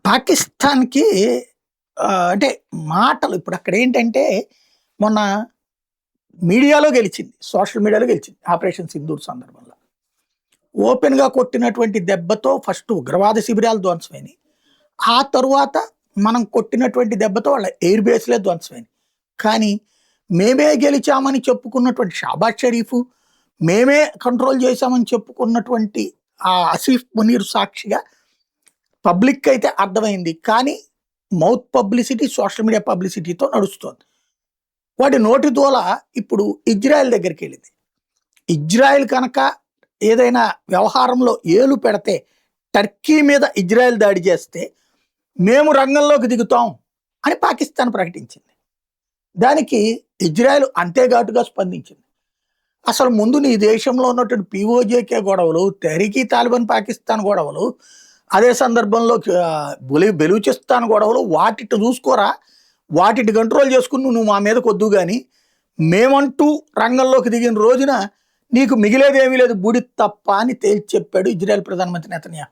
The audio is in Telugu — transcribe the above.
పాకిస్తాన్‌కి అంటే మాటలు ఇప్పుడు అక్కడేంటంటే మొన్న మీడియాలో గెలిచింది. సోషల్ మీడియాలో గెలిచింది. ఆపరేషన్ సింధూర్ సందర్భంలో. ఓపెన్‌గా కొట్టినటువంటి దెబ్బతో ఫస్ట్ ఉగ్రవాద శిబిరాలు ధ్వంసమైనయి. ఆ తరువాత మనం కొట్టినటువంటి దెబ్బతో వాళ్ళ ఎయిర్ బేస్‌లే ధ్వంసమైనయి. కానీ మేమే గెలిచామని చెప్పుకున్నటువంటి షాబాజ్ షరీఫు, మేమే కంట్రోల్ చేశామని చెప్పుకున్నటువంటి ఆసిఫ్ మునీర్ సాక్షిగా పబ్లిక్ అయితే అర్థమైంది. కానీ మౌత్ పబ్లిసిటీ, సోషల్ మీడియా పబ్లిసిటీతో నడుస్తోంది. వాడి నోటి దూల ఇప్పుడు ఇజ్రాయెల్ దగ్గరికెళ్ళింది. ఇజ్రాయెల్ కనుక ఏదైనా వ్యవహారంలో ఏలు పెడితే, టర్కీ మీద ఇజ్రాయెల్ దాడి చేస్తే, మేము రంగంలోకి దిగుతాం అని పాకిస్తాన్ ప్రకటించింది. దానికి ఇజ్రాయెల్ అంతే ఘాటుగా స్పందించింది. అసలు ముందు నీ దేశంలో ఉన్నటువంటి పీఓజేకే గొడవలు, తెహ్రీక్ తాలిబాన్ పాకిస్తాన్ గొడవలు, అదే సందర్భంలో బెలూచిస్తాన్ గొడవలు వాటిని చూసుకోరా, వాటిని కంట్రోల్ చేసుకుని నువ్వు మా మీద కొద్దు కానీ మేమంటూ రంగంలోకి దిగిన రోజున నీకు మిగిలేదేమీ లేదు బూడి తప్ప అని తేల్చి చెప్పాడు ఇజ్రాయెల్ ప్రధానమంత్రి నెతన్యాహు.